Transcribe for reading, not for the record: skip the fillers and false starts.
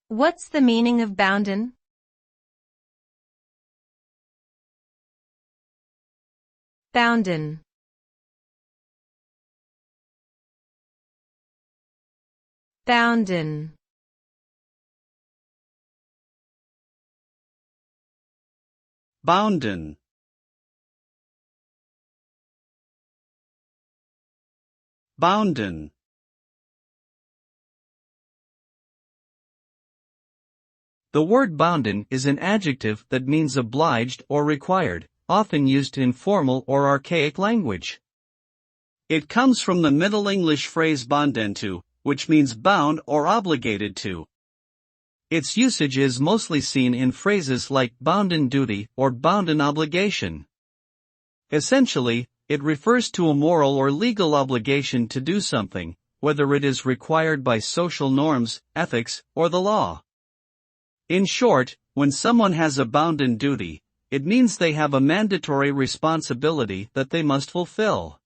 What's the meaning of bounden? Bounden. Bounden. Bounden. Bounden. The word bounden is an adjective that means obliged or required, often used in formal or archaic language. It comes from the Middle English phrase bounden to, which means bound or obligated to. Its usage is mostly seen in phrases like bounden duty or bounden obligation. Essentially, it refers to a moral or legal obligation to do something, whether it is required by social norms, ethics, or the law. In short, when someone has a bounden duty, it means they have a mandatory responsibility that they must fulfill.